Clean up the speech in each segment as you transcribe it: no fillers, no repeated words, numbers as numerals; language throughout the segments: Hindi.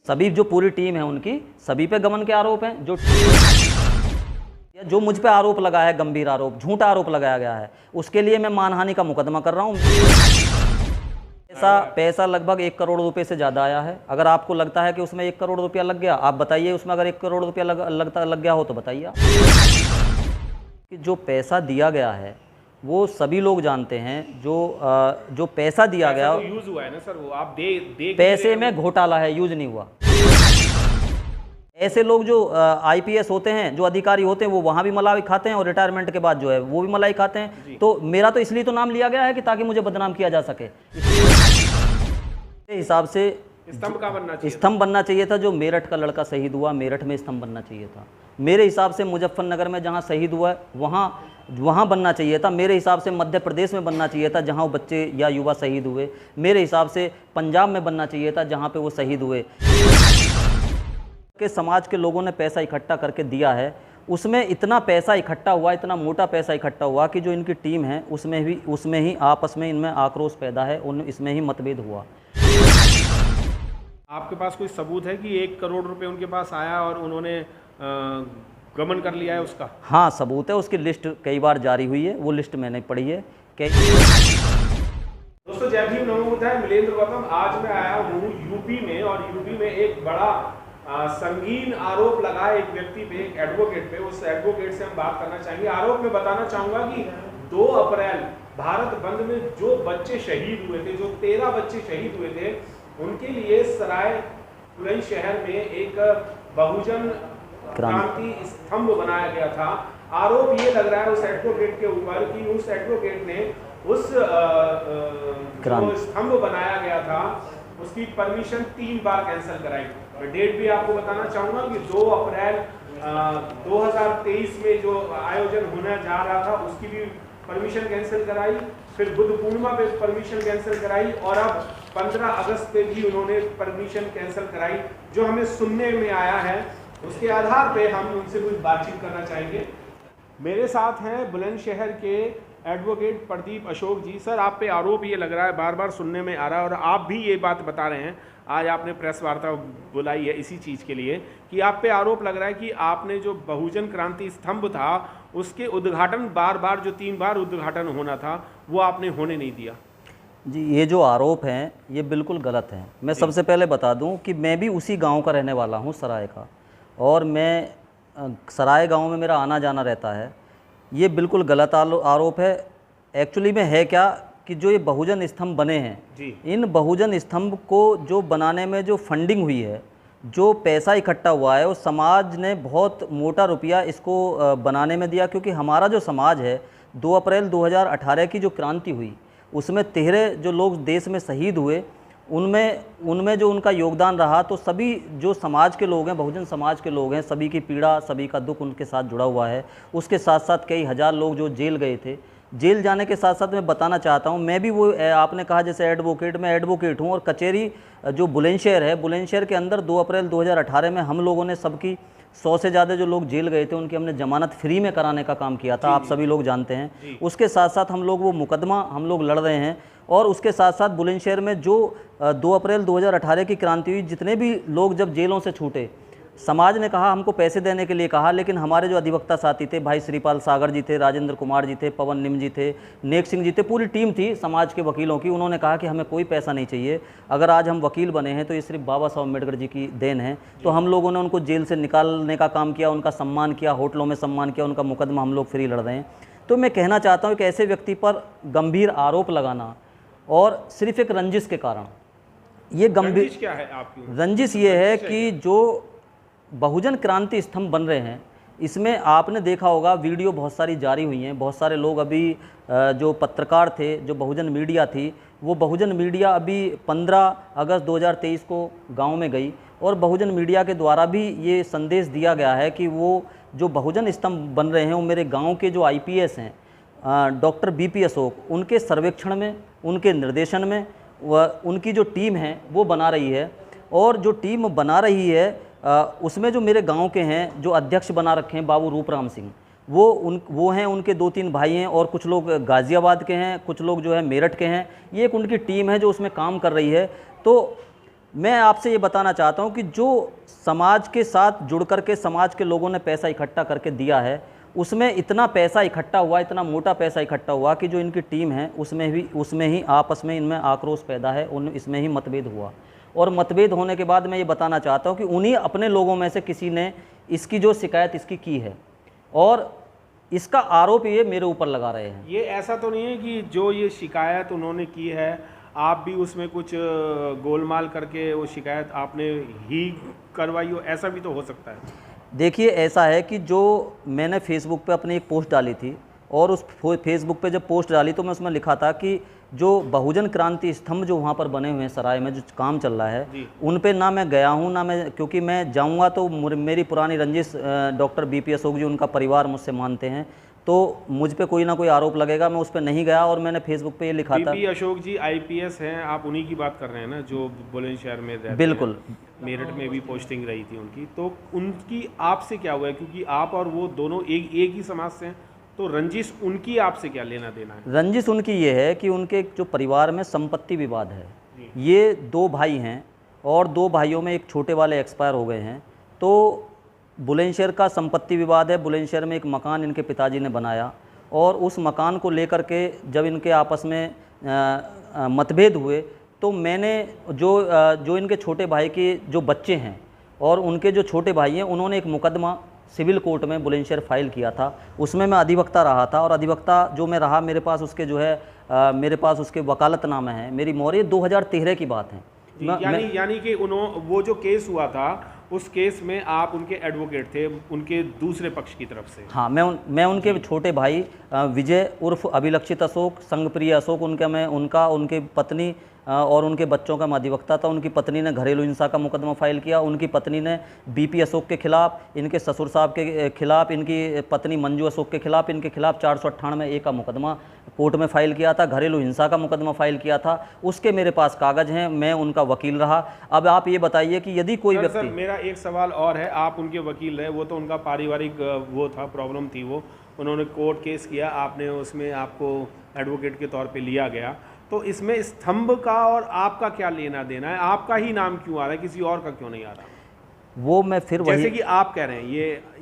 सभी जो पूरी टीम है उनकी सभी पे गबन के आरोप हैं। जो मुझ पे आरोप लगाया है, गंभीर आरोप, झूठा आरोप लगाया गया है, उसके लिए मैं मानहानि का मुकदमा कर रहा हूँ। पैसा लगभग 1 करोड़ रुपए से ज़्यादा आया है। अगर आपको लगता है कि उसमें 1 करोड़ रुपया लग गया, आप बताइए उसमें अगर 1 करोड़ रुपया लग गया हो तो बताइए। कि जो पैसा दिया गया है वो सभी लोग जानते हैं। जो पैसा दिया गया तो यूज हुआ है ना सर, वो आप दे पैसे में घोटाला है, यूज नहीं हुआ। ऐसे लोग जो आईपीएस होते हैं, जो अधिकारी होते हैं, वो वहाँ भी मलाई खाते हैं और रिटायरमेंट के बाद जो है वो भी मलाई खाते हैं। तो मेरा तो इसलिए तो नाम लिया गया है कि ताकि मुझे बदनाम किया जा सके। मेरे हिसाब से स्तंभ बनना चाहिए था। जो मेरठ का लड़का शहीद हुआ, मेरठ में स्तंभ बनना चाहिए था। मेरे हिसाब से मुजफ्फरनगर में जहाँ शहीद हुआ है वहाँ बनना चाहिए था। मेरे हिसाब से मध्य प्रदेश में बनना चाहिए था जहाँ वो बच्चे या युवा शहीद हुए। मेरे हिसाब से पंजाब में बनना चाहिए था जहाँ पे वो शहीद हुए। के समाज के लोगों ने पैसा इकट्ठा करके दिया है, उसमें इतना पैसा इकट्ठा हुआ, इतना मोटा पैसा इकट्ठा हुआ कि जो इनकी टीम है उसमें ही आपस में इनमें आक्रोश पैदा है, इसमें ही मतभेद हुआ। आपके पास कोई सबूत है कि 1 करोड़ रुपए उनके पास आया और उन्होंने गबन कर लिया है उसका? हाँ, सबूत है, उसकी लिस्ट कई बार जारी हुई है, वो लिस्ट मैंने पढ़ी है। दोस्तों, जय भीम, नमो बुद्धाय। मिलेंद्र गौतम आज मैं आया हूँ यूपी में, और यूपी में एक बड़ा संगीन आरोप लगा एक व्यक्ति पे, एक एडवोकेट पे। उस एडवोकेट से हम बात करना चाहेंगे। आरोप में बताना चाहूंगा कि 2 अप्रैल भारत बंद में जो बच्चे शहीद हुए थे, जो 13 बच्चे शहीद हुए थे, उनके लिए सराय बुलंदशहर में एक बहुजन क्रांति स्तंभ बनाया गया था। आरोप ये लग रहा है उस एडवोकेट के ऊपर कि उस एडवोकेट ने उस जो स्तंभ बनाया गया था उसकी परमिशन 3 बार कैंसिल कराई। मैं डेट भी आपको बताना चाहूंगा कि 2 अप्रैल 2023 में जो आयोजन होने जा रहा था उसकी भी परमिशन कैंसिल कराई, फिर बुद्ध पूर्णिमा पे परमिशन कैंसिल कराई, और अब 15 अगस्त पे भी उन्होंने परमिशन कैंसिल कराई। जो हमें सुनने में आया है उसके आधार पे हम उनसे कुछ बातचीत करना चाहेंगे। मेरे साथ हैं बुलंदशहर के एडवोकेट प्रदीप अशोक जी। सर, आप पे आरोप ये लग रहा है, बार बार सुनने में आ रहा है, और आप भी ये बात बता रहे हैं, आज आपने प्रेस वार्ता बुलाई है इसी चीज़ के लिए, कि आप पे आरोप लग रहा है कि आपने जो बहुजन क्रांति स्तंभ था उसके उद्घाटन बार जो 3 बार उद्घाटन होना था वो आपने होने नहीं दिया। जी, ये जो आरोप हैं ये बिल्कुल गलत हैं। मैं सबसे पहले बता दूं कि मैं भी उसी गांव का रहने वाला हूं, सराय का, और मैं सराय गांव में मेरा आना जाना रहता है। ये बिल्कुल गलत आरोप है। एक्चुअली में है क्या कि जो ये बहुजन स्तंभ बने हैं, इन बहुजन स्तंभ को जो बनाने में जो फंडिंग हुई है, जो पैसा इकट्ठा हुआ है, वो समाज ने बहुत मोटा रुपया इसको बनाने में दिया। क्योंकि हमारा जो समाज है, 2 अप्रैल 2018 की जो क्रांति हुई उसमें 13 जो लोग देश में शहीद हुए, उनमें जो उनका योगदान रहा, तो सभी जो समाज के लोग हैं, बहुजन समाज के लोग हैं, सभी की पीड़ा, सभी का दुख उनके साथ जुड़ा हुआ है। उसके साथ साथ कई हज़ार लोग जो जेल गए थे, जेल जाने के साथ साथ मैं बताना चाहता हूँ, मैं भी वो आपने कहा जैसे एडवोकेट, मैं एडवोकेट हूँ, और कचहरी जो बुलंदशहर है, बुलंदशहर के अंदर 2 अप्रैल 2018 में हम लोगों ने सबकी 100 से ज़्यादा जो लोग जेल गए थे उनकी हमने जमानत फ्री में कराने का काम किया था, आप सभी लोग जानते हैं। उसके साथ साथ हम लोग वो मुकदमा हम लोग लड़ रहे हैं, और उसके साथ साथ बुलंदशहर में जो 2 अप्रैल 2018 की क्रांति हुई, जितने भी लोग जब जेलों से छूटे, समाज ने कहा, हमको पैसे देने के लिए कहा, लेकिन हमारे जो अधिवक्ता साथी थे, भाई श्रीपाल सागर जी थे, राजेंद्र कुमार जी थे, पवन निम जी थे, नेक सिंह जी थे, पूरी टीम थी समाज के वकीलों की। उन्होंने कहा कि हमें कोई पैसा नहीं चाहिए, अगर आज हम वकील बने हैं तो ये सिर्फ बाबा साहब अम्बेडकर जी की देन है। तो हम लोगों ने उनको जेल से निकालने का काम किया, उनका सम्मान किया, होटलों में सम्मान किया, उनका मुकदमा हम लोग फ्री लड़ रहे हैं। तो मैं कहना चाहता हूँ कि ऐसे व्यक्ति पर गंभीर आरोप लगाना और सिर्फ एक रंजिश के कारण, ये गंभीर क्या है आपकी रंजिश ये है कि जो बहुजन क्रांति स्तंभ बन रहे हैं, इसमें आपने देखा होगा वीडियो बहुत सारी जारी हुई हैं। बहुत सारे लोग अभी जो पत्रकार थे, जो बहुजन मीडिया थी, वो बहुजन मीडिया अभी 15 अगस्त 2023 को गांव में गई, और बहुजन मीडिया के द्वारा भी ये संदेश दिया गया है कि वो जो बहुजन स्तंभ बन रहे हैं वो मेरे गाँव के जो आईपीएस हैं, डॉक्टर बीपी अशोक, उनके सर्वेक्षण में, उनके निर्देशन में उनकी जो टीम है वो बना रही है। और जो टीम बना रही है उसमें जो मेरे गांव के हैं, जो अध्यक्ष बना रखे हैं बाबू रूपराम सिंह, वो हैं, उनके 2-3 भाई हैं, और कुछ लोग गाज़ियाबाद के हैं, कुछ लोग जो है मेरठ के हैं। ये एक उनकी टीम है जो उसमें काम कर रही है। तो मैं आपसे ये बताना चाहता हूँ कि जो समाज के साथ जुड़ कर के समाज के लोगों ने पैसा इकट्ठा करके दिया है, उसमें इतना पैसा इकट्ठा हुआ, इतना मोटा पैसा इकट्ठा हुआ कि जो इनकी टीम है उसमें ही आपस में इनमें आक्रोश पैदा है, इसमें ही मतभेद हुआ। और मतभेद होने के बाद मैं ये बताना चाहता हूँ कि उन्हीं अपने लोगों में से किसी ने इसकी जो शिकायत इसकी की है और इसका आरोप ये मेरे ऊपर लगा रहे हैं। ये ऐसा तो नहीं है कि जो ये शिकायत उन्होंने की है आप भी उसमें कुछ गोलमाल करके वो शिकायत आपने ही करवाई हो, ऐसा भी तो हो सकता है? देखिए, ऐसा है कि जो मैंने फेसबुक पे अपनी एक पोस्ट डाली थी और उस फेसबुक पे जब पोस्ट डाली तो मैं उसमें लिखा था कि जो बहुजन क्रांति स्तंभ जो वहाँ पर बने हुए हैं सराय में जो काम चल रहा है, उन पे ना मैं गया हूँ ना मैं, क्योंकि मैं जाऊँगा तो मेरी पुरानी रंजिश डॉक्टर बीपी अशोक जी, उनका परिवार मुझसे मानते हैं, तो मुझ पे कोई ना कोई आरोप लगेगा। मैं उस पर नहीं गया और मैंने फेसबुक पे ये लिखा था। बीपी अशोक जी आईपीएस हैं, आप उन्हीं की बात कर रहे हैं ना, जो बुलंदशहर में रहते हैं? बिल्कुल, मेरठ में भी पोस्टिंग रही थी उनकी। तो उनकी आपसे क्या हुआ है, क्योंकि आप और वो दोनों एक ही समाज से हैं, तो रंजिश उनकी आपसे क्या लेना देना है? रंजिश उनकी ये है कि उनके जो परिवार में संपत्ति विवाद है। ये 2 भाई हैं और 2 भाइयों में एक छोटे वाले एक्सपायर हो गए हैं, तो बुलंदशहर का संपत्ति विवाद है। बुलंदशहर में एक मकान इनके पिताजी ने बनाया और उस मकान को लेकर के जब इनके आपस में मतभेद हुए तो मैंने जो इनके छोटे भाई के जो बच्चे हैं और उनके जो छोटे भाई हैं, उन्होंने एक मुकदमा सिविल कोर्ट में बुलंदशहर फाइल किया था। उसमें मैं अधिवक्ता रहा था और अधिवक्ता जो मैं रहा, मेरे पास उसके जो है मेरे पास उसके वकालतनामे हैं, मेरी मोहर, 2013 की बात है। यानी कि वो जो केस हुआ था उस केस में आप उनके एडवोकेट थे, उनके दूसरे पक्ष की तरफ से? हाँ, मैं उनके छोटे भाई विजय उर्फ अभिलक्षित अशोक, संगप्रिय अशोक, उनके पत्नी और उनके बच्चों का मैं अधिवक्ता था। उनकी पत्नी ने घरेलू हिंसा का मुकदमा फाइल किया। उनकी पत्नी ने बीपी अशोक के खिलाफ, इनके ससुर साहब के खिलाफ, इनकी पत्नी मंजू अशोक के खिलाफ, इनके खिलाफ 498A का मुकदमा कोर्ट में फ़ाइल किया था, घरेलू हिंसा का मुकदमा फ़ाइल किया था। उसके मेरे पास कागज़ हैं, मैं उनका वकील रहा। अब आप ये बताइए कि यदि कोई व्यक्ति, सर मेरा एक सवाल और है, आप उनके वकील रहे, वो तो उनका पारिवारिक वो था, प्रॉब्लम थी, वो उन्होंने कोर्ट केस किया, आपने उसमें आपको एडवोकेट के तौर पे लिया गया, तो इसमें स्तंभ का और आपका क्या लेना देना है? आपका ही नाम क्यों आ रहा है, किसी और का क्यों नहीं आ रहा? वो मैं फिर वही, जैसे कि आप कह रहे हैं,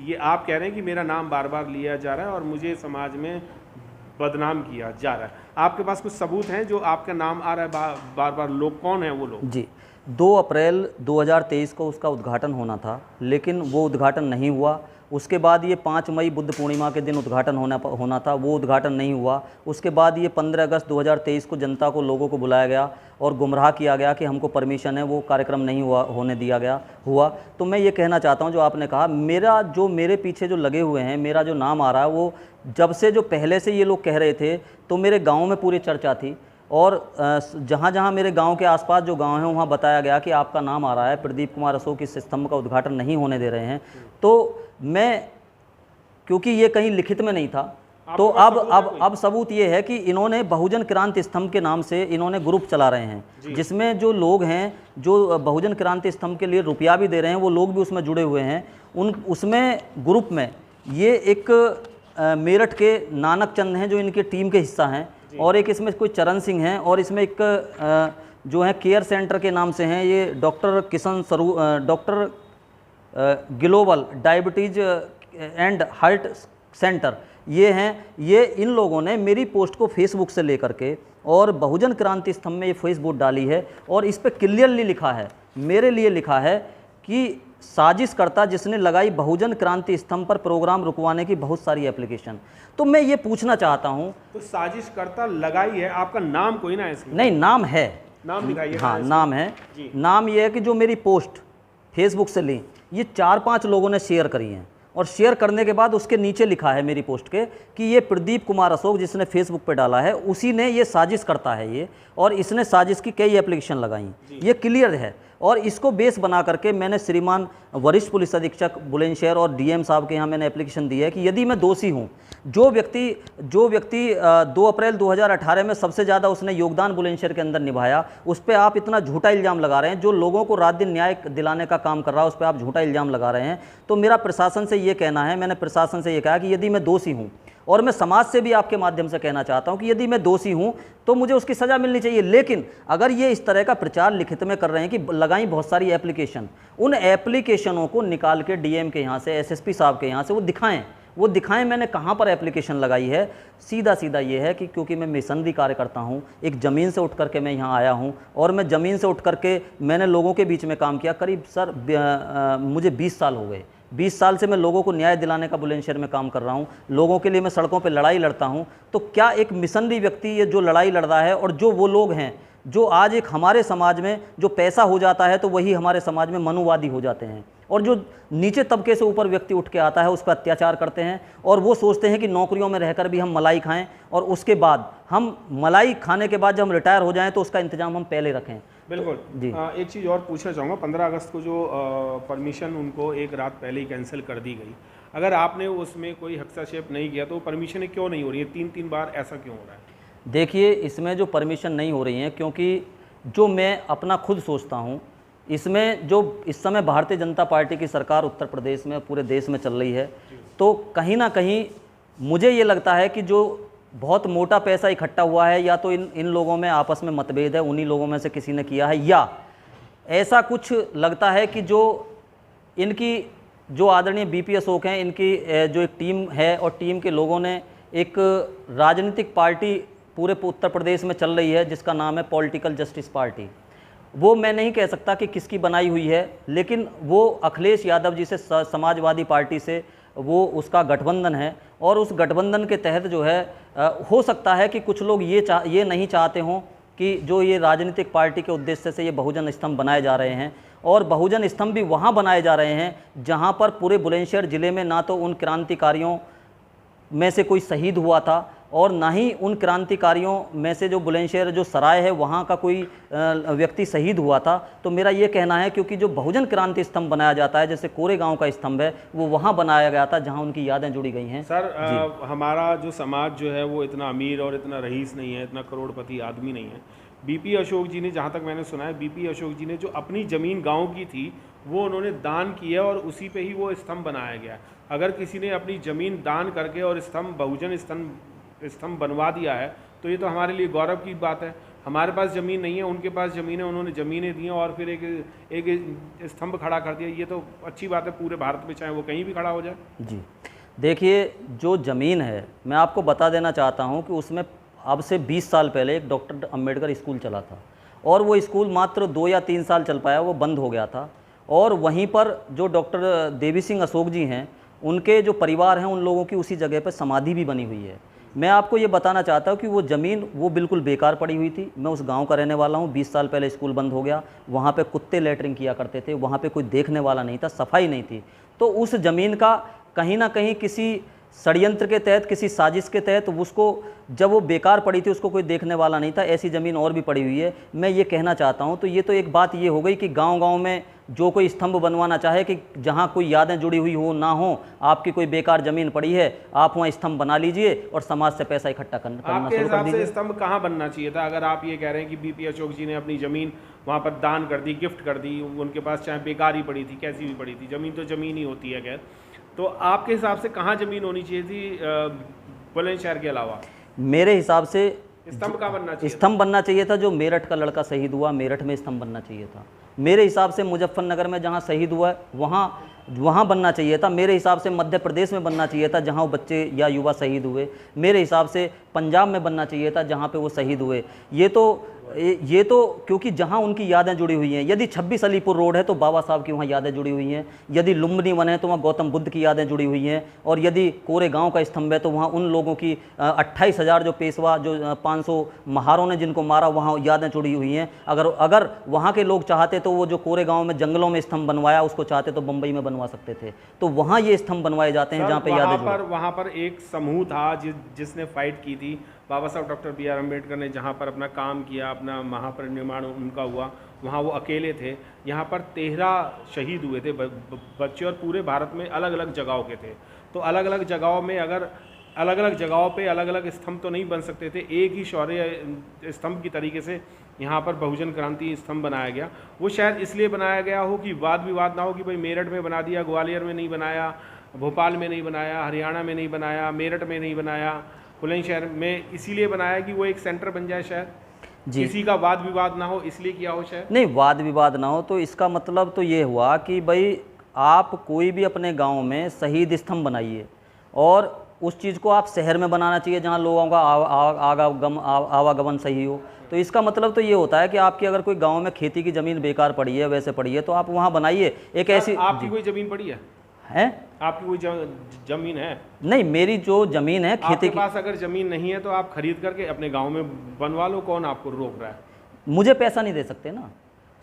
ये आप कह रहे हैं कि मेरा नाम बार बार लिया जा रहा है और मुझे समाज में बदनाम किया जा रहा है। आपके पास कुछ सबूत हैं जो आपका नाम आ रहा है बार बार? लोग कौन है वो लोग? जी, 2 अप्रैल 2023 को उसका उद्घाटन होना था, लेकिन वो उद्घाटन नहीं हुआ। उसके बाद ये 5 मई बुद्ध पूर्णिमा के दिन उद्घाटन होना था, वो उद्घाटन नहीं हुआ। उसके बाद ये 15 अगस्त 2023 को जनता को, लोगों को बुलाया गया और गुमराह किया गया कि हमको परमिशन है, वो कार्यक्रम नहीं होने दिया हुआ। तो मैं ये कहना चाहता हूँ, जो आपने कहा, मेरे पीछे जो लगे हुए हैं, मेरा जो नाम आ रहा है, वो जब से, जो पहले से ये लोग कह रहे थे, तो मेरे गाँव में पूरी चर्चा थी और जहाँ जहाँ मेरे गांव के आसपास जो गांव हैं वहाँ बताया गया कि आपका नाम आ रहा है, प्रदीप कुमार अशोक इस स्तंभ का उद्घाटन नहीं होने दे रहे हैं। तो मैं, क्योंकि ये कहीं लिखित में नहीं था, तो अब सबूत ये है कि इन्होंने बहुजन क्रांति स्तंभ के नाम से इन्होंने ग्रुप चला रहे हैं, जिसमें जो लोग हैं जो बहुजन क्रांति स्तंभ के लिए रुपया भी दे रहे हैं, वो लोग भी उसमें जुड़े हुए हैं। उसमें ग्रुप में ये एक मेरठ के नानक चंद हैं जो इनके टीम के हिस्सा हैं, और एक इसमें कोई चरण सिंह हैं, और इसमें एक जो है केयर सेंटर के नाम से हैं, ये डॉक्टर किशन स्वरूप, doctor global diabetes and heart centre, ये हैं। ये इन लोगों ने मेरी पोस्ट को फेसबुक से लेकर के और बहुजन क्रांति स्तंभ में ये फेसबुक डाली है और इस पर क्लियरली लिखा है, मेरे लिए लिखा है कि साजिशकर्ता जिसने लगाई बहुजन क्रांति स्तंभ पर प्रोग्राम रुकवाने की बहुत सारी एप्लीकेशन। तो मैं ये पूछना चाहता हूँ, तो साजिशकर्ता लगाई है, आपका नाम कोई ना है इसमें? नहीं, नाम है, नाम दिखाइए। हाँ, नाम है। नाम ये है कि जो मेरी पोस्ट फेसबुक से ली, ये 4-5 लोगों ने शेयर करी हैं, और शेयर करने के बाद उसके नीचे लिखा है मेरी पोस्ट के कि ये प्रदीप कुमार अशोक जिसने फेसबुक पे डाला है, उसी ने ये साजिश करता है ये, और इसने साजिश की कई एप्लीकेशन लगाई, ये क्लियर है। और इसको बेस बना करके मैंने श्रीमान वरिष्ठ पुलिस अधीक्षक बुलंदशहर और डीएम साहब के यहाँ मैंने एप्लीकेशन दी है कि यदि मैं दोषी हूँ, जो व्यक्ति 2 अप्रैल 2018 में सबसे ज़्यादा उसने योगदान बुलंदशहर के अंदर निभाया, उस पर आप इतना झूठा इल्ज़ाम लगा रहे हैं, जो लोगों को रात दिन न्याय दिलाने का काम कर रहा है, उस पर आप झूठा इल्ज़ाम लगा रहे हैं। तो मेरा प्रशासन से ये कहना है, मैंने प्रशासन से ये कहा कि यदि मैं दोषी हूँ और मैं समाज से भी आपके माध्यम से कहना चाहता हूं कि यदि मैं दोषी हूं तो मुझे उसकी सज़ा मिलनी चाहिए। लेकिन अगर ये इस तरह का प्रचार लिखित में कर रहे हैं कि लगाई बहुत सारी एप्लीकेशन, उन एप्लीकेशनों को निकाल के डीएम के यहाँ से, एसएसपी साहब के यहाँ से वो दिखाएं मैंने कहाँ पर एप्लीकेशन लगाई है। सीधा सीधा ये है कि क्योंकि मैं मिशनरी कार्य करता हूँ, एक ज़मीन से उठ करके मैं यहाँ आया हूँ और मैं ज़मीन से उठ करके मैंने लोगों के बीच में काम किया। करीब सर मुझे 20 साल हो गए। 20 साल से मैं लोगों को न्याय दिलाने का बुलंदशहर में काम कर रहा हूँ, लोगों के लिए मैं सड़कों पर लड़ाई लड़ता हूँ। तो क्या एक मिशनरी व्यक्ति ये जो लड़ाई लड़ रहा है, और जो वो लोग हैं जो आज एक हमारे समाज में जो पैसा हो जाता है तो वही हमारे समाज में मनुवादी हो जाते हैं, और जो नीचे तबके से ऊपर व्यक्ति उठ के आता है उस पर अत्याचार करते हैं, और वो सोचते हैं कि नौकरियों में रहकर भी हम मलाई खाएं और उसके बाद हम मलाई खाने के बाद जब हम रिटायर हो जाएं तो उसका इंतजाम हम पहले रखें। बिल्कुल जी। एक चीज़ और पूछना चाहूँगा, 15 अगस्त को जो परमिशन उनको एक रात पहले ही कैंसिल कर दी गई, अगर आपने उसमें कोई हस्तक्षेप नहीं किया तो परमिशन क्यों नहीं हो रही है? 3-3 बार ऐसा क्यों हो रहा है? देखिए, इसमें जो परमिशन नहीं हो रही है, क्योंकि जो मैं अपना खुद सोचता हूँ, इसमें जो इस समय भारतीय जनता पार्टी की सरकार उत्तर प्रदेश में पूरे देश में चल रही है, तो कहीं ना कहीं मुझे ये लगता है कि जो बहुत मोटा पैसा इकट्ठा हुआ है, या तो इन लोगों में आपस में मतभेद है, उन्हीं लोगों में से किसी ने किया है, या ऐसा कुछ लगता है कि जो इनकी जो आदरणीय बीपी अशोक हैं, इनकी जो एक टीम है और टीम के लोगों ने एक राजनीतिक पार्टी पूरे उत्तर प्रदेश में चल रही है जिसका नाम है पॉलिटिकल जस्टिस पार्टी। वो मैं नहीं कह सकता कि किसकी बनाई हुई है, लेकिन वो अखिलेश यादव जी से समाजवादी पार्टी से वो उसका गठबंधन है, और उस गठबंधन के तहत जो है हो सकता है कि कुछ लोग ये नहीं चाहते हों कि जो ये राजनीतिक पार्टी के उद्देश्य से ये बहुजन स्तंभ बनाए जा रहे हैं, और बहुजन स्तंभ भी वहाँ बनाए जा रहे हैं जहाँ पर पूरे बुलंदशहर ज़िले में ना तो उन क्रांतिकारियों में से कोई शहीद हुआ था, और ना ही उन क्रांतिकारियों में से जो बुलंदशहर जो सराय है वहाँ का कोई व्यक्ति शहीद हुआ था। तो मेरा ये कहना है, क्योंकि जो बहुजन क्रांति स्तंभ बनाया जाता है, जैसे कोरेगांव का स्तंभ है, वो वहाँ बनाया गया था जहाँ उनकी यादें जुड़ी गई हैं। सर हमारा जो समाज जो है वो इतना अमीर और इतना रईस नहीं है, इतना करोड़पति आदमी नहीं है। बीपी अशोक जी ने, जहाँ तक मैंने सुना है, बीपी अशोक जी ने जो अपनी ज़मीन गाँव की थी वो उन्होंने दान की है और उसी पे ही वो स्तंभ बनाया गया। अगर किसी ने अपनी ज़मीन दान करके और स्तंभ बहुजन स्तंभ बनवा दिया है तो ये तो हमारे लिए गौरव की बात है। हमारे पास ज़मीन नहीं है, उनके पास ज़मीन है, उन्होंने ज़मीनें दी और फिर एक स्तंभ खड़ा कर दिया, ये तो अच्छी बात है पूरे भारत में, चाहे वो कहीं भी खड़ा हो जाए। जी देखिए, जो ज़मीन है मैं आपको बता देना चाहता हूँ कि उसमें अब से 20 साल पहले एक डॉक्टर अंबेडकर स्कूल चला था, और वो स्कूल मात्र 2 या 3 साल चल पाया, वो बंद हो गया था। और वहीं पर जो डॉक्टर देवी सिंह अशोक जी हैं, उनके जो परिवार हैं, उन लोगों की उसी जगह पर समाधि भी बनी हुई है। मैं आपको ये बताना चाहता हूँ कि वो ज़मीन वो बिल्कुल बेकार पड़ी हुई थी। मैं उस गांव का रहने वाला हूँ। 20 साल पहले स्कूल बंद हो गया, वहाँ पे कुत्ते लेटरिंग किया करते थे, वहाँ पे कोई देखने वाला नहीं था, सफाई नहीं थी। तो उस ज़मीन का कहीं ना कहीं किसी षड्यंत्र के तहत, किसी साजिश के तहत उसको, जब वो बेकार पड़ी थी, उसको कोई देखने वाला नहीं था। ऐसी ज़मीन और भी पड़ी हुई है। मैं ये कहना चाहता हूँ, तो ये तो एक बात ये हो गई कि गांव-गांव में जो कोई स्तंभ बनवाना चाहे कि जहाँ कोई यादें जुड़ी हुई हो ना हो, आपकी कोई बेकार ज़मीन पड़ी है, आप वहाँ स्तंभ बना लीजिए और समाज से पैसा इकट्ठा करना शुरू कर दीजिए। आपके हिसाब से स्तंभ कहाँ बनना चाहिए था? अगर आप ये कह रहे हैं कि बीपी अशोक जी ने अपनी ज़मीन वहाँ पर दान कर दी, गिफ्ट कर दी, उनके पास चाहे बेकार ही पड़ी थी, कैसी भी पड़ी थी, ज़मीन तो ज़मीन ही होती है खैर, तो आपके हिसाब से कहाँ ज़मीन होनी चाहिए थी बुलंदशहर के अलावा? मेरे हिसाब से स्तंभ कहाँ बनना चाहिए? स्तंभ बनना चाहिए था जो मेरठ का लड़का शहीद हुआ, मेरठ में स्तंभ बनना चाहिए था। मेरे हिसाब से मुजफ्फरनगर में जहाँ शहीद हुआ है वहाँ बनना चाहिए था। मेरे हिसाब से मध्य प्रदेश में बनना चाहिए था जहाँ वो बच्चे या युवा शहीद हुए। मेरे हिसाब से पंजाब में बनना चाहिए था जहाँ पे वो शहीद हुए। ये तो क्योंकि जहाँ उनकी यादें जुड़ी हुई हैं। यदि 26 अलीपुर रोड है तो बाबा साहब की वहाँ यादें जुड़ी हुई हैं। यदि लुम्बिनी वन है तो वहाँ गौतम बुद्ध की यादें जुड़ी हुई हैं। और यदि कोरेगांव का स्तंभ है तो वहाँ उन लोगों की 28,000 जो पेशवा, जो 500 महारों ने जिनको मारा, वहाँ यादें जुड़ी हुई हैं। अगर वहाँ के लोग चाहते तो वो जो कोरेगांव में जंगलों में स्तंभ बनवाया, उसको चाहते तो बम्बई में बनवा सकते थे। तो वहाँ ये स्तंभ बनवाए जाते हैं जहाँ पे यादें। वहाँ पर एक समूह था जिसने फाइट की थी, बाबा साहब डॉक्टर B.R. अम्बेडकर ने जहाँ पर अपना काम किया, अपना महापरिनिर्वाण उनका हुआ, वहाँ वो अकेले थे। यहाँ पर 13 शहीद हुए थे बच्चे, और पूरे भारत में अलग अलग जगहों के थे। तो अलग अलग जगहों में अगर अलग अलग जगहों पे अलग अलग स्तंभ तो नहीं बन सकते थे, एक ही शौर्य स्तंभ की तरीके से यहाँ पर बहुजन क्रांति स्तंभ बनाया गया। वो शायद इसलिए बनाया गया हो कि वाद विवाद ना हो कि भाई मेरठ में बना दिया, ग्वालियर में नहीं बनाया, भोपाल में नहीं बनाया, हरियाणा में नहीं बनाया, मेरठ में नहीं बनाया, बुलंदशहर में इसीलिए बनाया कि वो एक सेंटर बन जाए शहर, जी। किसी का वाद विवाद ना हो इसलिए किया हो शहर। नहीं, वाद विवाद ना हो तो इसका मतलब तो ये हुआ कि भाई आप कोई भी अपने गांव में शहीद स्तंभ बनाइए और उस चीज़ को आप शहर में बनाना चाहिए जहां लोगों का आवागमन सही हो। तो इसका मतलब तो ये होता है कि आपकी अगर कोई गांव में खेती की ज़मीन बेकार पड़ी है, वैसे पड़ी है, तो आप वहां बनाइए एक ऐसी। आपकी कोई ज़मीन पड़ी है? आपकी कोई ज़मीन है? नहीं, मेरी जो ज़मीन है खेती आपके पास अगर ज़मीन नहीं है तो आप खरीद करके अपने गांव में बनवा लो, कौन आपको रोक रहा है? मुझे पैसा नहीं दे सकते ना,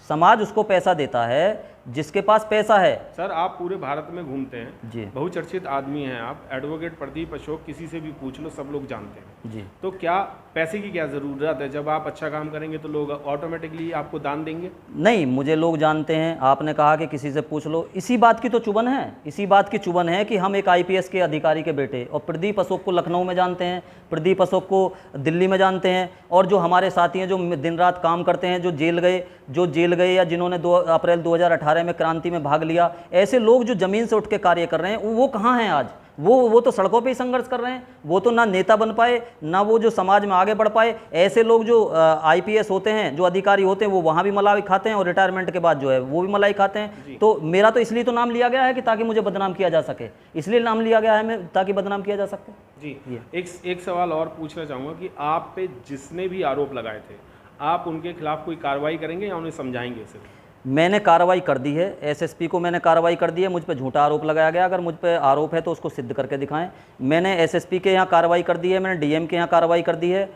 समाज उसको पैसा देता है जिसके पास पैसा है। सर आप पूरे भारत में घूमते हैं जी, बहुचर्चित आदमी हैं आप, एडवोकेट प्रदीप अशोक, किसी से भी पूछ लो सब लोग जानते हैं जी। तो क्या पैसे की क्या ज़रूरत है? जब आप अच्छा काम करेंगे तो लोग ऑटोमेटिकली आपको दान देंगे? नहीं, मुझे लोग जानते हैं, आपने कहा कि किसी से पूछ लो, इसी बात की तो चुभन है, इसी बात की चुभन है कि हम एक आईपीएस के अधिकारी के बेटे, और प्रदीप अशोक को लखनऊ में जानते हैं, प्रदीप अशोक को दिल्ली में जानते हैं, और जो हमारे साथी हैं जो दिन रात काम करते हैं, जो जेल गए या जिन्होंने 2 अप्रैल 2018 में क्रांति में भाग लिया, ऐसे लोग जो ज़मीन से उठ के कार्य कर रहे हैं वो कहाँ हैं आज? वो तो सड़कों पे ही संघर्ष कर रहे हैं, वो तो ना नेता बन पाए, ना वो जो समाज में आगे बढ़ पाए। ऐसे लोग जो आईपीएस होते हैं, जो अधिकारी होते हैं, वो वहाँ भी मलाई खाते हैं और रिटायरमेंट के बाद जो है वो भी मलाई खाते हैं। तो मेरा तो इसलिए तो नाम लिया गया है कि ताकि मुझे बदनाम किया जा सके, इसलिए नाम लिया गया है मैं, ताकि बदनाम किया जा सके। जी, एक सवाल और पूछना चाहूँगा कि आप पे जिसने भी आरोप लगाए थे, आप उनके खिलाफ कोई कार्रवाई करेंगे या उन्हें समझाएंगे सिर्फ? मैंने कार्रवाई कर दी है, एसएसपी को मैंने कार्रवाई कर दी है, मुझ पे झूठा आरोप लगाया गया, अगर मुझ पे आरोप है तो उसको सिद्ध करके दिखाएं। मैंने एसएसपी के यहाँ कार्रवाई कर दी है, मैंने डीएम के यहाँ कार्रवाई कर दी है।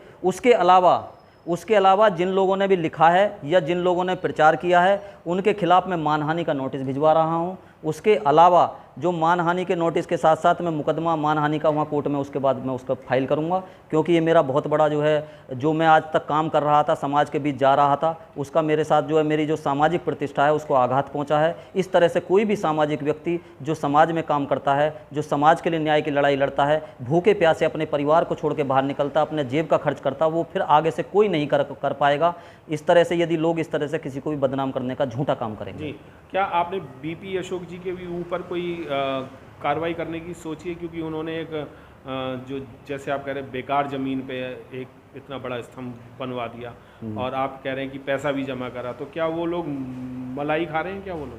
उसके अलावा जिन लोगों ने भी लिखा है या जिन लोगों ने प्रचार किया है उनके खिलाफ मैं मानहानि का नोटिस भिजवा रहा हूँ। उसके अलावा जो मानहानि के नोटिस के साथ साथ मैं मुकदमा मानहानि का वहाँ कोर्ट में उसके बाद मैं उसका फाइल करूँगा, क्योंकि ये मेरा बहुत बड़ा जो है, जो मैं आज तक काम कर रहा था, समाज के बीच जा रहा था, उसका मेरे साथ जो है मेरी जो सामाजिक प्रतिष्ठा है उसको आघात पहुँचा है। इस तरह से कोई भी सामाजिक व्यक्ति जो समाज में काम करता है, जो समाज के लिए न्याय की लड़ाई लड़ता है, भूखे प्यासे अपने परिवार को छोड़ के बाहर निकलता, अपने जेब का खर्च करता, वो फिर आगे से कोई नहीं कर पाएगा। इस तरह से यदि लोग इस तरह से किसी को भी बदनाम करने का झूठा काम करेंगे। जी, क्या आपने बीपी अशोक जी के भी ऊपर कोई कार्रवाई करने की सोची है? क्योंकि उन्होंने एक जो जैसे आप कह रहे हैं बेकार ज़मीन पे एक इतना बड़ा स्तंभ बनवा दिया और आप कह रहे हैं कि पैसा भी जमा करा, तो क्या वो लोग मलाई खा रहे हैं क्या वो लोग?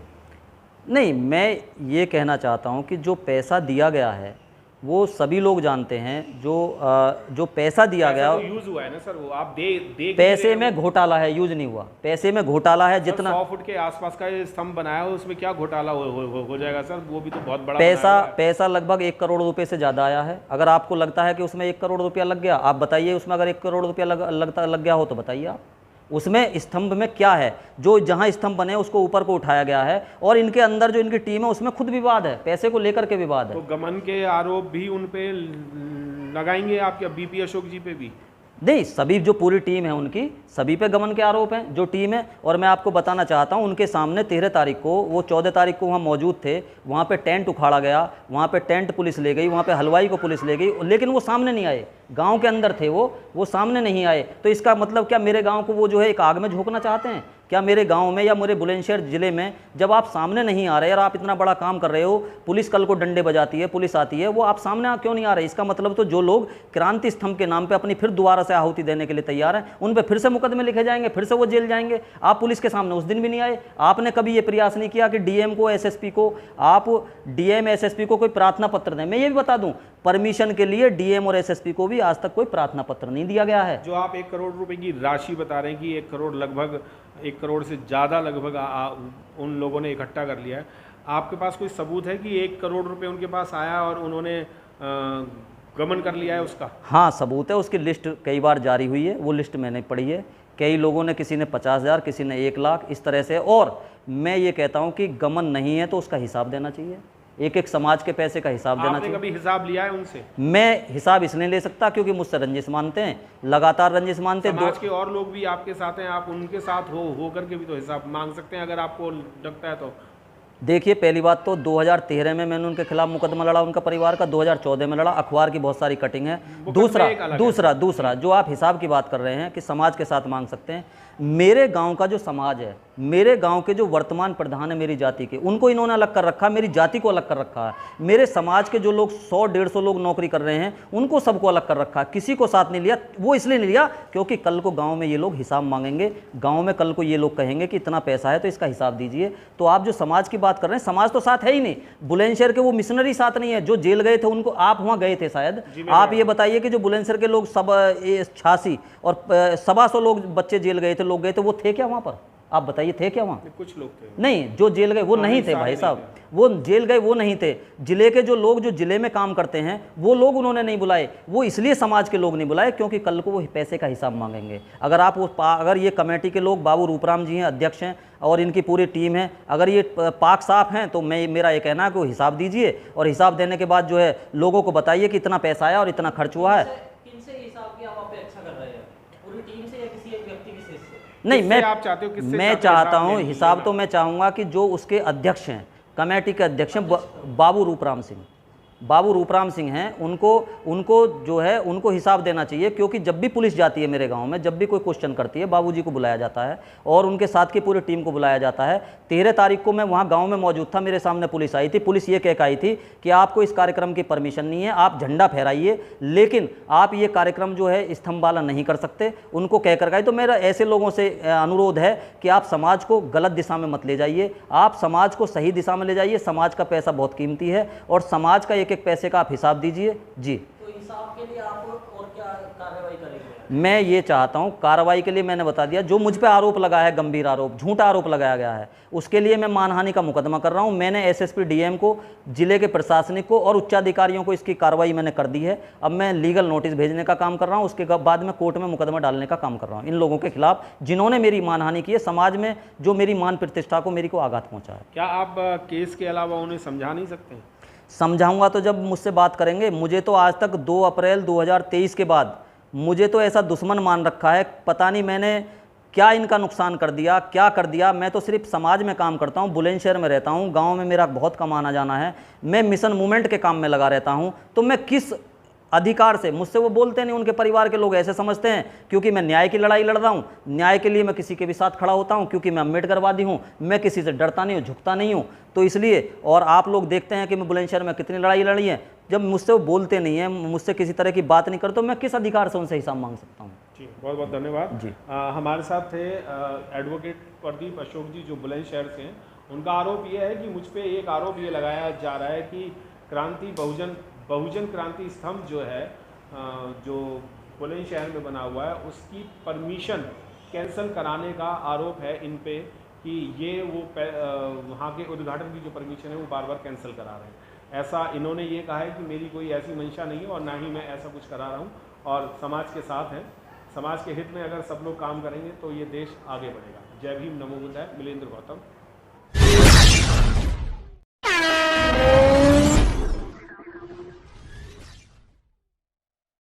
नहीं, मैं ये कहना चाहता हूँ कि जो पैसा दिया गया है वो सभी लोग जानते हैं, जो पैसा दिया गया तो यूज हुआ है ना सर, वो आप दे पैसे में घोटाला है, यूज नहीं हुआ, पैसे में घोटाला है। जितना 100 फुट के आसपास का स्तंभ बनाया हो उसमें क्या घोटाला हो जाएगा सर? वो भी तो बहुत बड़ा पैसा लगभग 1 करोड़ रुपए से ज़्यादा आया है। अगर आपको लगता है कि उसमें 1 करोड़ रुपया लग गया, आप बताइए उसमें अगर 1 करोड़ रुपया लग गया हो तो बताइए आप, उसमें स्तंभ में क्या है? जो जहां स्तंभ बने उसको ऊपर को उठाया गया है, और इनके अंदर जो इनकी टीम है उसमें खुद विवाद है, पैसे को लेकर के विवाद है। तो गमन के आरोप भी उन पे लगाएंगे आप क्या, बीपी अशोक जी पे भी? नहीं, सभी जो पूरी टीम है उनकी सभी पे गमन के आरोप हैं जो टीम है। और मैं आपको बताना चाहता हूं उनके सामने 13 तारीख को, वो 14 तारीख को वहाँ मौजूद थे, वहाँ पे टेंट उखाड़ा गया, वहाँ पे टेंट पुलिस ले गई, वहाँ पे हलवाई को पुलिस ले गई, लेकिन वो सामने नहीं आए, गांव के अंदर थे वो सामने नहीं आए। तो इसका मतलब क्या मेरे गांव को वो जो है एक आग में झोंकना चाहते हैं क्या? मेरे गांव में या मेरे बुलंदशहर ज़िले में जब आप सामने नहीं आ रहे और आप इतना बड़ा काम कर रहे हो, पुलिस कल को डंडे बजाती है, पुलिस आती है, वो आप सामने क्यों नहीं आ रहे? इसका मतलब तो जो लोग क्रांति स्तंभ के नाम पे अपनी फिर दोबारा से आहुति देने के लिए तैयार हैं, उन पे फिर से मुकदमे लिखे जाएंगे, फिर से वो जेल जाएंगे। आप पुलिस के सामने उस दिन भी नहीं आए। आपने कभी ये प्रयास नहीं किया कि डीएम को, एसएसपी को, आप डीएम एसएसपी को कोई प्रार्थना पत्र दें। मैं ये भी बता दूं, परमिशन के लिए डीएम और एसएसपी को भी आज तक कोई प्रार्थना पत्र नहीं दिया गया है। जो आप 1 करोड़ रुपए की राशि बता रहे हैं कि 1 करोड़ लगभग 1 करोड़ से ज़्यादा लगभग उन लोगों ने इकट्ठा कर लिया है, आपके पास कोई सबूत है कि 1 करोड़ रुपए उनके पास आया और उन्होंने गमन कर लिया है उसका? हाँ, सबूत है, उसकी लिस्ट कई बार जारी हुई है, वो लिस्ट मैंने पढ़ी है। कई लोगों ने, किसी ने 50,000, किसी ने 1 लाख, इस तरह से। और मैं ये कहता हूँ कि गमन नहीं है तो उसका हिसाब देना चाहिए, एक समाज के पैसे का हिसाब देना चाहिए। आपने कभी हिसाब लिया है उनसे? मैं हिसाब इसलिए ले सकता क्योंकि मुझसे रंजिश मानते हैं, लगातार रंजिश मानते हैं। समाज के और लोग भी आपके साथ हैं, आप उनके साथ हो करके भी तो हिसाब मांग सकते हैं अगर आपको लगता है तो। देखिए, पहली बात तो 2013 में मैंने उनके खिलाफ मुकदमा लड़ा, उनका परिवार का 2014 में लड़ा, अखबार की बहुत सारी कटिंग है। दूसरा जो आप हिसाब की बात कर रहे हैं कि समाज के साथ मांग सकते हैं, मेरे गांव का जो समाज है, मेरे गांव के जो वर्तमान प्रधान है मेरी जाति के, उनको इन्होंने अलग कर रखा, मेरी जाति को अलग कर रखा है। मेरे समाज के जो लोग 100-150 लोग नौकरी कर रहे हैं उनको सबको अलग कर रखा है, किसी को साथ नहीं लिया। वो इसलिए नहीं लिया क्योंकि कल को गांव में ये लोग हिसाब मांगेंगे, गांव में कल को ये लोग कहेंगे कि इतना पैसा है तो इसका हिसाब दीजिए। तो आप जो समाज की बात कर रहे हैं, समाज तो साथ है ही नहीं। बुलंदशहर के वो मिशनरी साथ नहीं है जो जेल गए थे, उनको आप वहाँ गए थे शायद, आप ये बताइए कि जो बुलंदशहर के लोग सब 86 और 125 लोग बच्चे जेल गए थे, लोग गए थे, वो थे क्या वहाँ पर? आप बताइए, थे क्या वहाँ? कुछ लोग थे नहीं, जो जेल गए वो नहीं थे भाई साहब, वो जेल गए वो नहीं थे। जिले के जो लोग जो जिले में काम करते हैं वो लोग उन्होंने नहीं बुलाए, वो इसलिए समाज के लोग नहीं बुलाए क्योंकि कल को वो पैसे का हिसाब मांगेंगे। अगर ये कमेटी के लोग, बाबू रूपराम जी हैं, अध्यक्ष हैं, और इनकी पूरी टीम है, अगर ये पाक साफ हैं तो मेरा ये कहना है कि वो हिसाब दीजिए और हिसाब देने के बाद जो है लोगों को बताइए कि इतना पैसा आया और इतना खर्च हुआ है। नहीं, मैं चाहता हूँ हिसाब, तो मैं चाहूँगा कि जो उसके अध्यक्ष हैं, कमेटी के अध्यक्ष हैं बाबू रूपराम सिंह हैं, उनको जो है उनको हिसाब देना चाहिए। क्योंकि जब भी पुलिस जाती है मेरे गांव में, जब भी कोई क्वेश्चन करती है, बाबूजी को बुलाया जाता है और उनके साथ की पूरी टीम को बुलाया जाता है। 13 तारीख को मैं वहां गांव में मौजूद था, मेरे सामने पुलिस आई थी। पुलिस ये कह के आई थी कि आपको इस कार्यक्रम की परमिशन नहीं है, आप झंडा फहराइए लेकिन आप ये कार्यक्रम जो है स्तंभवाला नहीं कर सकते, उनको कह कर गए। तो मेरा ऐसे लोगों से अनुरोध है कि आप समाज को गलत दिशा में मत ले जाइए, आप समाज को सही दिशा में ले जाइए। समाज का पैसा बहुत कीमती है और समाज का एक पैसे का आप हिसाब दीजिए जी। तो हिसाब के लिए आप और क्या कार्रवाई करेंगे? मैं ये चाहता हूं, कार्रवाई के लिए मैंने बता दिया, जो मुझ पे आरोप लगा है, गंभीर आरोप, झूठा आरोप लगाया गया है, उसके लिए मैं मानहानि का मुकदमा कर रहा हूं। मैंने एसएसपी डीएम को, जिले के प्रशासनिक को और उच्चाधिकारियों को इसकी कार्रवाई मैंने कर दी है। अब मैं लीगल नोटिस भेजने का काम कर रहा हूं, उसके बाद में कोर्ट में मुकदमा डालने का काम कर रहा हूं इन लोगों के खिलाफ जिन्होंने मेरी मानहानि की है, समाज में जो मेरी मान प्रतिष्ठा को, मेरी को आघात पहुंचा है। क्या आप केस के अलावा उन्हें समझा नहीं सकते? समझाऊंगा तो जब मुझसे बात करेंगे। मुझे तो आज तक 2 अप्रैल 2023 के बाद मुझे तो ऐसा दुश्मन मान रखा है, पता नहीं मैंने क्या इनका नुकसान कर दिया, क्या कर दिया। मैं तो सिर्फ समाज में काम करता हूँ, बुलंदशहर में रहता हूँ, गांव में मेरा बहुत कम आना जाना है, मैं मिशन मूवमेंट के काम में लगा रहता हूँ। तो मैं किस अधिकार से, मुझसे वो बोलते नहीं, उनके परिवार के लोग ऐसे समझते हैं क्योंकि मैं न्याय की लड़ाई लड़ रहा हूँ, न्याय के लिए मैं किसी के भी साथ खड़ा होता हूँ, क्योंकि मैं अम्बेडकरवादी हूँ, मैं किसी से डरता नहीं हूँ, झुकता नहीं हूँ। तो इसलिए, और आप लोग देखते हैं कि मैं बुलंदशहर में कितनी लड़ाई लड़ी है, जब मुझसे वो बोलते नहीं हैं, मुझसे किसी तरह की बात नहीं करते, तो मैं किस अधिकार से उनसे हिसाब मांग सकता हूँ? जी, बहुत बहुत धन्यवाद जी। हमारे साथ थे एडवोकेट प्रदीप अशोक जी, जो बुलंदशहर से हैं। उनका आरोप ये है कि मुझ पे एक आरोप ये लगाया जा रहा है कि बहुजन क्रांति स्तंभ जो है, जो बुलंदशहर में बना हुआ है, उसकी परमिशन कैंसिल कराने का आरोप है इन पे कि ये वो वहाँ के उद्घाटन की जो परमिशन है वो बार बार कैंसिल करा रहे हैं। ऐसा इन्होंने ये कहा है कि मेरी कोई ऐसी मंशा नहीं है और ना ही मैं ऐसा कुछ करा रहा हूँ, और समाज के साथ हैं। समाज के हित में अगर सब लोग काम करेंगे तो ये देश आगे बढ़ेगा। जय भीम, नमो बुद्धाय। मिलेंद्र गौतम।